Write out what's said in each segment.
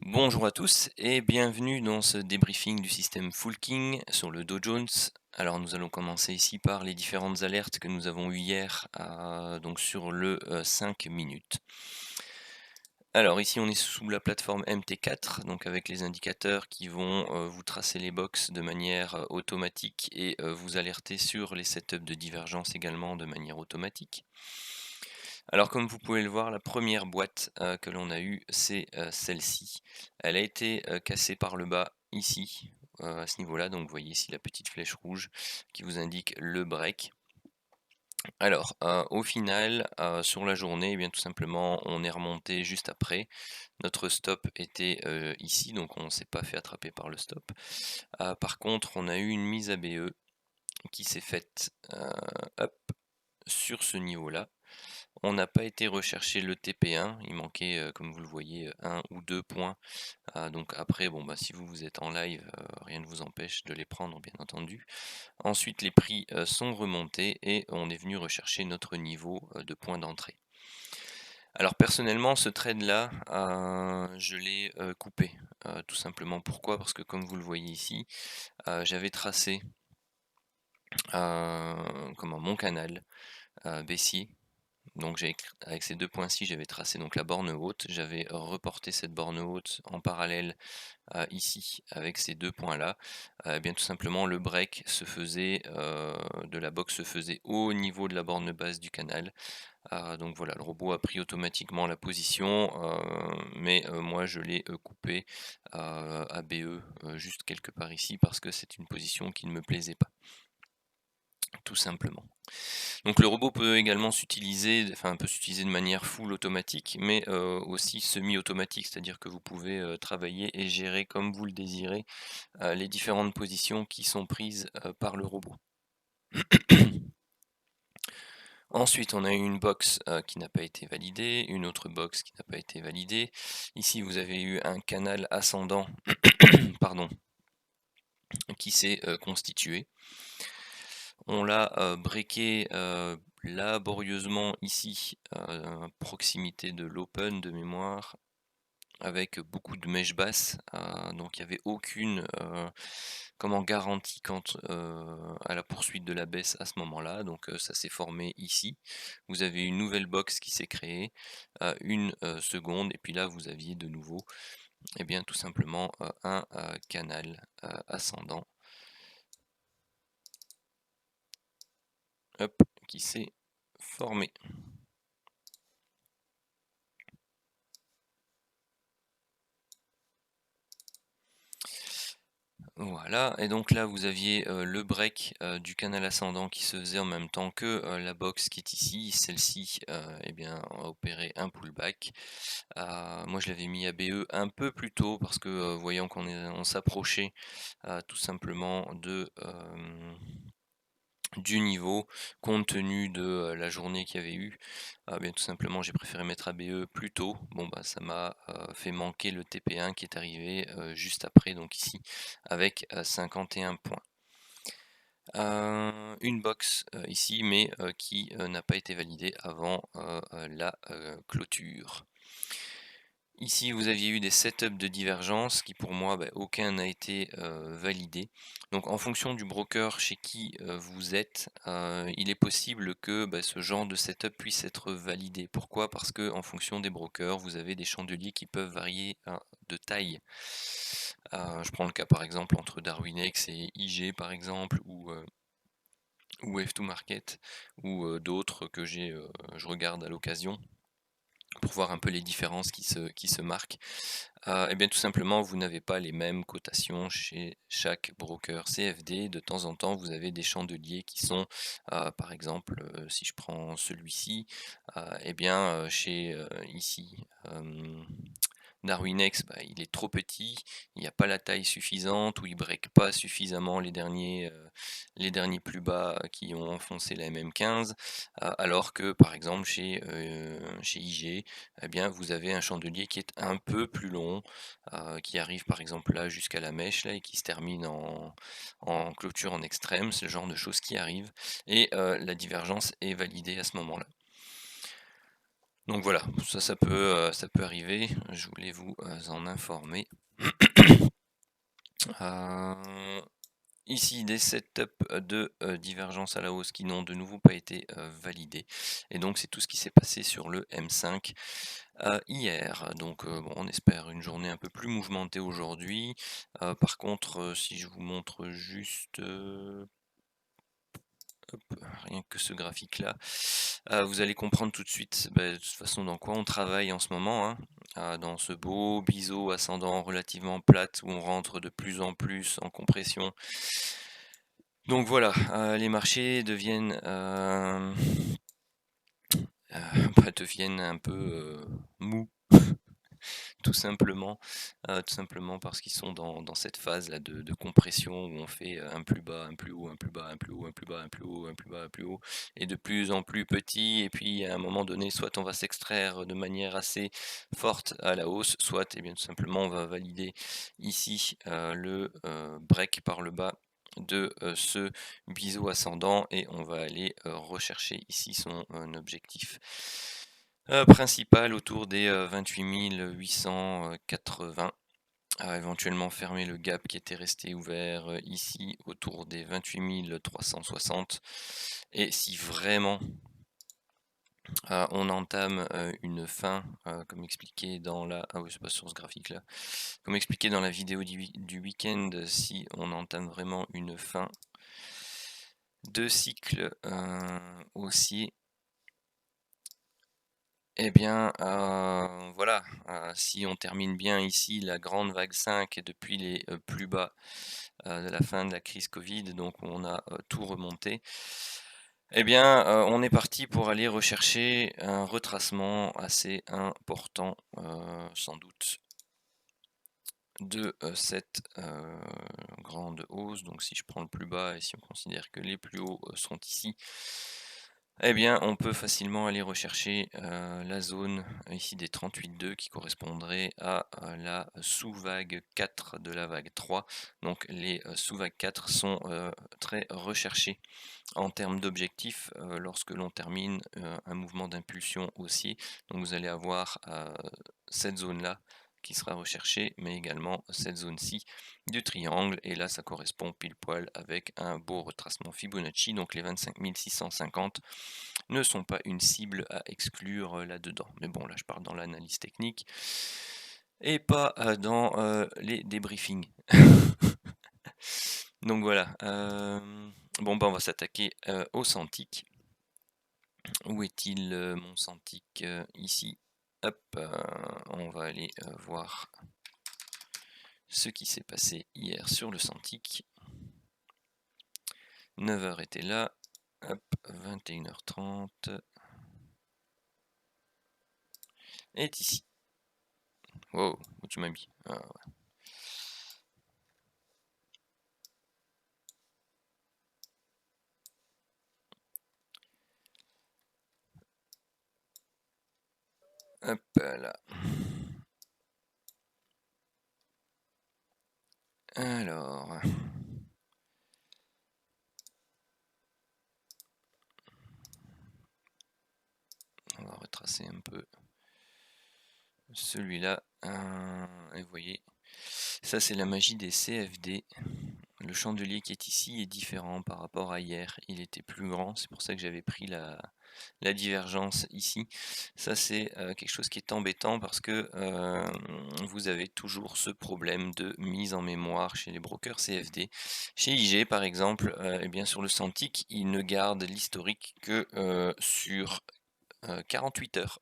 Bonjour à tous et bienvenue dans ce débriefing du système Fulking sur le Dow Jones. Alors nous allons commencer ici par les différentes alertes que nous avons eues hier donc sur le 5 minutes. Alors ici on est sous la plateforme MT4, donc avec les indicateurs qui vont vous tracer les box de manière automatique et vous alerter sur les setups de divergence également de manière automatique. Alors comme vous pouvez le voir, la première boîte que l'on a eue, c'est celle-ci. Elle a été cassée par le bas ici, à ce niveau-là. Donc vous voyez ici la petite flèche rouge qui vous indique le break. Alors, au final, sur la journée, eh bien tout simplement, on est remonté juste après. Notre stop était ici, donc on ne s'est pas fait attraper par le stop. Par contre, on a eu une mise à BE qui s'est faite hop, sur ce niveau-là. On n'a pas été rechercher le TP1, il manquait, comme vous le voyez, 1 ou 2 points. Donc après, bon, bah, si vous êtes en live, rien ne vous empêche de les prendre, bien entendu. Ensuite, les prix sont remontés et on est venu rechercher notre niveau de point d'entrée. Alors personnellement, ce trade-là, je l'ai coupé, tout simplement. Pourquoi? Parce que comme vous le voyez ici, j'avais tracé mon canal baissier. Donc avec ces 2 points-ci, j'avais tracé donc la borne haute, j'avais reporté cette borne haute en parallèle ici avec ces 2 points-là. Eh bien tout simplement le break se faisait de la box se faisait au niveau de la borne basse du canal. Donc voilà, le robot a pris automatiquement la position, mais moi je l'ai coupé à BE juste quelque part ici parce que c'est une position qui ne me plaisait pas, tout simplement. Donc le robot peut également peut s'utiliser de manière full automatique, mais aussi semi-automatique, c'est-à-dire que vous pouvez travailler et gérer comme vous le désirez les différentes positions qui sont prises par le robot. Ensuite, on a eu une box qui n'a pas été validée, une autre box qui n'a pas été validée. Ici, vous avez eu un canal ascendant pardon, qui s'est constitué. On l'a breaké laborieusement ici, à proximité de l'open de mémoire, avec beaucoup de mèches basses. Donc il n'y avait aucune garantie quant à la poursuite de la baisse à ce moment-là. Donc ça s'est formé ici. Vous avez une nouvelle box qui s'est créée, une seconde, et puis là vous aviez de nouveau eh bien, tout simplement un canal ascendant. Hop, qui s'est formé. Voilà, et donc là vous aviez le break du canal ascendant qui se faisait en même temps que la box qui est ici. Celle-ci eh bien, a opéré un pullback. Moi je l'avais mis à BE un peu plus tôt parce que voyant on s'approchait tout simplement du niveau, compte tenu de la journée qu'il y avait eu, bien tout simplement j'ai préféré mettre ABE plus tôt. Bon bah ça m'a fait manquer le TP1 qui est arrivé juste après, donc ici avec 51 points. Une box ici, mais qui n'a pas été validée avant la clôture. Ici, vous aviez eu des setups de divergence qui pour moi, aucun n'a été validé. Donc en fonction du broker chez qui vous êtes, il est possible que ce genre de setup puisse être validé. Pourquoi? Parce que en fonction des brokers, vous avez des chandeliers qui peuvent varier de taille. Je prends le cas par exemple entre Darwinex et IG par exemple, ou F2 Market, ou d'autres que je regarde à l'occasion pour voir un peu les différences qui se marquent. Et bien tout simplement, vous n'avez pas les mêmes cotations chez chaque broker CFD. De temps en temps, vous avez des chandeliers qui sont, par exemple, si je prends celui-ci, et bien, chez ici, Darwinex, il est trop petit, il n'y a pas la taille suffisante, ou il break pas suffisamment les derniers plus bas qui ont enfoncé la MM15, alors que par exemple chez IG, eh bien vous avez un chandelier qui est un peu plus long, qui arrive par exemple là jusqu'à la mèche là et qui se termine en clôture en extrême. C'est le genre de choses qui arrivent, et la divergence est validée à ce moment-là. Donc voilà, ça peut arriver, je voulais vous en informer. Ici des setups de divergence à la hausse qui n'ont de nouveau pas été validés, et donc c'est tout ce qui s'est passé sur le M5 hier. Donc bon, on espère une journée un peu plus mouvementée aujourd'hui. Par contre, si je vous montre juste hop, rien que ce graphique-là, vous allez comprendre tout de suite, de toute façon dans quoi on travaille en ce moment, hein. Dans ce beau biseau ascendant relativement plate où on rentre de plus en plus en compression. Donc voilà, les marchés deviennent, deviennent un peu mous. Tout simplement parce qu'ils sont dans cette phase-là de compression où on fait un plus bas, un plus haut, un plus bas, un plus haut, un plus bas, un plus haut, un plus bas, un plus haut, et de plus en plus petit. Et puis à un moment donné, soit on va s'extraire de manière assez forte à la hausse, soit et bien tout simplement on va valider ici le break par le bas de ce biseau ascendant, et on va aller rechercher ici son objectif principal autour des 28 880, éventuellement fermer le gap qui était resté ouvert ici autour des 28 360, et si vraiment on entame une fin, comme expliqué dans la... Ah oui, c'est pas sur ce graphique là. Comme expliqué dans la vidéo du week-end, si on entame vraiment une fin de cycle haussier, eh bien, voilà, si on termine bien ici la grande vague 5 depuis les plus bas de la fin de la crise Covid, donc on a tout remonté, eh bien, on est parti pour aller rechercher un retracement assez important, sans doute, de cette grande hausse. Donc si je prends le plus bas et si on considère que les plus hauts sont ici, eh bien on peut facilement aller rechercher la zone ici des 38,2 qui correspondrait à la sous-vague 4 de la vague 3. Donc les sous-vagues 4 sont très recherchées en termes d'objectifs lorsque l'on termine un mouvement d'impulsion haussier. Donc vous allez avoir cette zone-là qui sera recherchée, mais également cette zone-ci du triangle, et là ça correspond pile poil avec un beau retracement Fibonacci. Donc les 25 650 ne sont pas une cible à exclure là-dedans. Mais bon, là je pars dans l'analyse technique et pas dans les débriefings. Donc voilà. Bon, on va s'attaquer au Santic. Où est-il mon Santic? Ici. Hop, on va aller voir ce qui s'est passé hier sur le Santic. 9h était là. Hop, 21h30 est ici. Wow, où tu m'as mis? Ouais. Hop là. Alors, on va retracer un peu celui-là. Et vous voyez, ça c'est la magie des CFD. Le chandelier qui est ici est différent par rapport à hier. Il était plus grand, c'est pour ça que j'avais pris la divergence ici. Ça c'est quelque chose qui est embêtant parce que vous avez toujours ce problème de mise en mémoire chez les brokers CFD. Chez IG par exemple, et bien sur le Santic, il ne garde l'historique que sur 48 heures.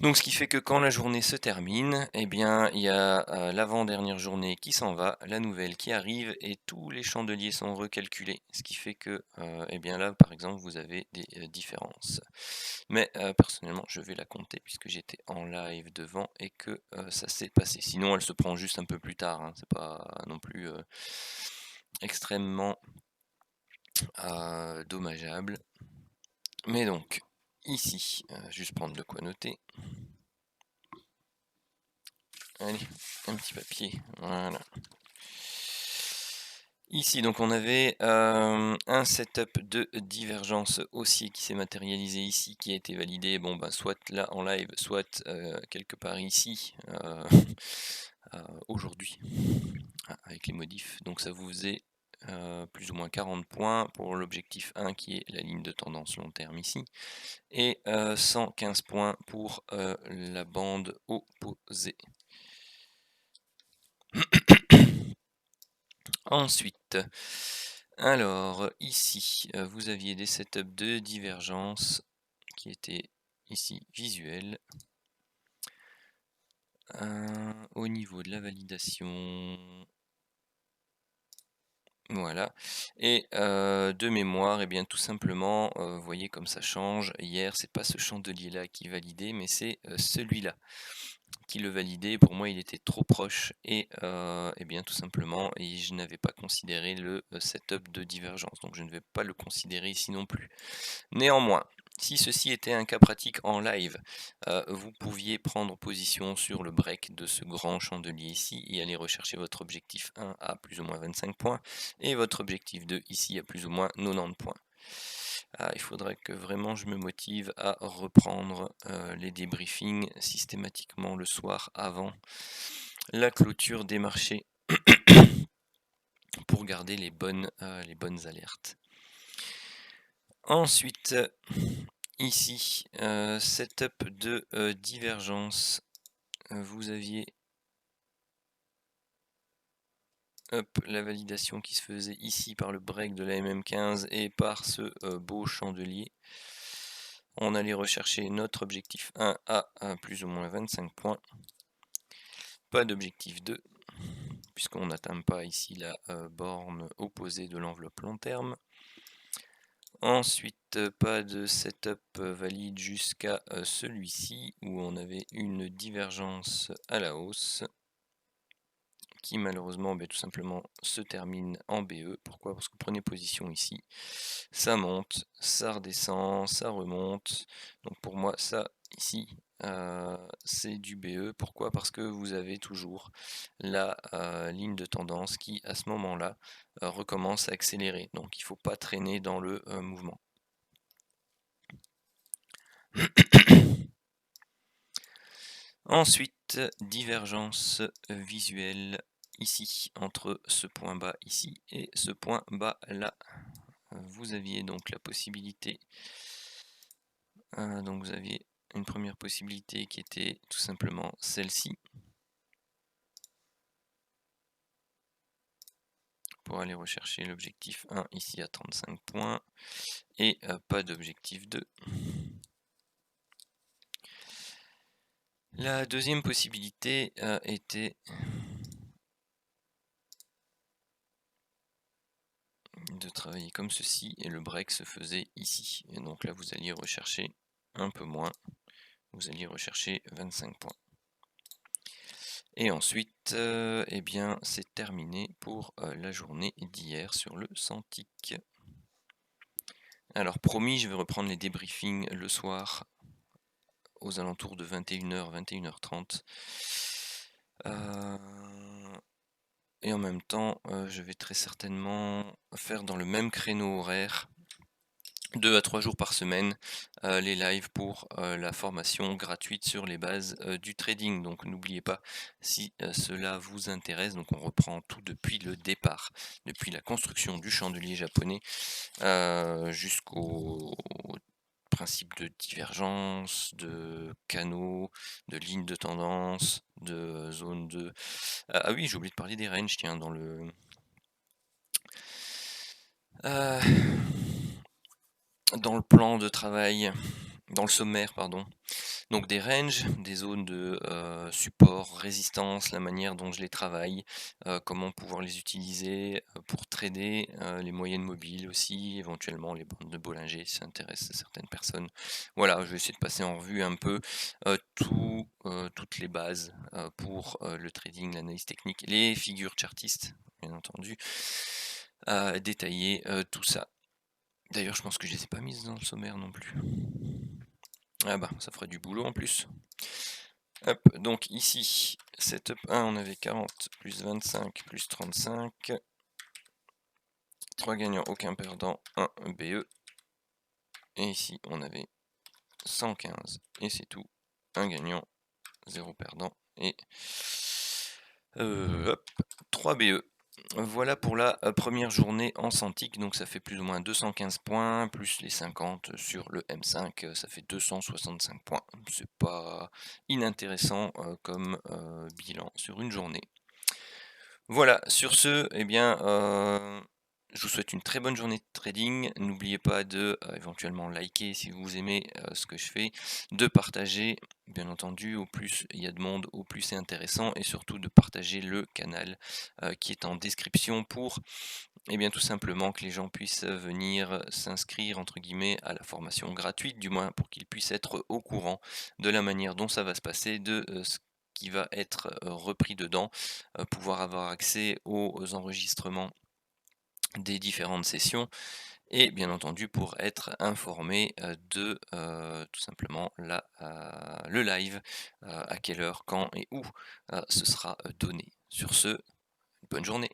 Donc ce qui fait que quand la journée se termine, eh bien il y a l'avant-dernière journée qui s'en va, la nouvelle qui arrive, et tous les chandeliers sont recalculés. Ce qui fait que eh bien là par exemple vous avez des différences. Mais personnellement je vais la compter puisque j'étais en live devant et que ça s'est passé. Sinon elle se prend juste un peu plus tard, hein. C'est pas non plus extrêmement dommageable. Mais donc ici, juste prendre de quoi noter. Allez, un petit papier, voilà. Ici, donc on avait un setup de divergence haussier qui s'est matérialisé ici, qui a été validé, bon bah soit là en live, soit quelque part ici aujourd'hui, avec les modifs. Donc ça vous faisait plus ou moins 40 points pour l'objectif 1 qui est la ligne de tendance long terme ici, et 115 points pour la bande opposée. Ensuite, alors ici, vous aviez des setups de divergence qui étaient ici visuels. Au niveau de la validation, voilà. Et de mémoire, et bien tout simplement, vous voyez comme ça change. Hier, c'est pas ce chandelier-là qui validait, mais c'est celui-là qui le validait. Pour moi, il était trop proche et bien tout simplement, et je n'avais pas considéré le setup de divergence. Donc je ne vais pas le considérer ici non plus. Néanmoins, si ceci était un cas pratique en live, vous pouviez prendre position sur le break de ce grand chandelier ici et aller rechercher votre objectif 1 à plus ou moins 25 points et votre objectif 2 ici à plus ou moins 90 points. Il faudrait que vraiment je me motive à reprendre les débriefings systématiquement le soir avant la clôture des marchés pour garder les bonnes alertes. Ensuite, ici, setup de divergence. Vous aviez la validation qui se faisait ici par le break de la MM15 et par ce beau chandelier. On allait rechercher notre objectif 1 à plus ou moins 25 points. Pas d'objectif 2, puisqu'on n'atteint pas ici la borne opposée de l'enveloppe long terme. Ensuite, pas de setup valide jusqu'à celui-ci, où on avait une divergence à la hausse, qui malheureusement tout simplement se termine en BE. Pourquoi? Parce que vous prenez position ici, ça monte, ça redescend, ça remonte. Donc pour moi, ça ici, c'est du BE. Pourquoi? Parce que vous avez toujours la ligne de tendance qui, à ce moment-là, recommence à accélérer. Donc il ne faut pas traîner dans le mouvement. Ensuite, divergence visuelle ici, entre ce point bas ici et ce point bas là. Vous aviez donc la possibilité, donc vous aviez une première possibilité qui était tout simplement celle-ci, pour aller rechercher l'objectif 1 ici à 35 points, et pas d'objectif 2. La deuxième possibilité était de travailler comme ceci, et le break se faisait ici. Et donc là, vous alliez rechercher un peu moins, vous alliez rechercher 25 points. Et ensuite, eh bien, c'est terminé pour la journée d'hier sur le Santic. Alors promis, je vais reprendre les débriefings le soir, aux alentours de 21h, 21h30. Et en même temps, je vais très certainement faire dans le même créneau horaire, 2 à 3 jours par semaine, les lives pour la formation gratuite sur les bases du trading. Donc n'oubliez pas, si cela vous intéresse, donc on reprend tout depuis le départ, depuis la construction du chandelier japonais jusqu'au principe de divergence, de canaux, de lignes de tendance, de zone de... Ah oui, j'ai oublié de parler des ranges, tiens, dans le... dans le plan de travail, dans le sommaire, pardon. Donc des ranges, des zones de support, résistance, la manière dont je les travaille, comment pouvoir les utiliser pour trader, les moyennes mobiles aussi, éventuellement les bandes de Bollinger si ça intéresse certaines personnes. Voilà, je vais essayer de passer en revue un peu toutes les bases pour le trading, l'analyse technique, les figures chartistes, bien entendu, détailler tout ça. D'ailleurs, je pense que je les ai pas mises dans le sommaire non plus. Ah bah, ça ferait du boulot en plus. Hop, donc ici, setup 1, on avait 40 plus 25 plus 35. 3 gagnants, aucun perdant, 1 BE. Et ici, on avait 115 et c'est tout. 1 gagnant, 0 perdant et hop, 3 BE. Voilà pour la première journée en Cintiq, donc ça fait plus ou moins 215 points, plus les 50 sur le M5, ça fait 265 points. C'est pas inintéressant comme bilan sur une journée. Voilà, sur ce, eh bien, je vous souhaite une très bonne journée de trading. N'oubliez pas de éventuellement liker si vous aimez ce que je fais, de partager, bien entendu, au plus il y a de monde, au plus c'est intéressant, et surtout de partager le canal qui est en description pour, eh bien, tout simplement que les gens puissent venir s'inscrire entre guillemets à la formation gratuite, du moins pour qu'ils puissent être au courant de la manière dont ça va se passer, de ce qui va être repris dedans, pouvoir avoir accès aux enregistrements des différentes sessions et bien entendu pour être informé de tout simplement le live, à quelle heure, quand et où ce sera donné. Sur ce, bonne journée.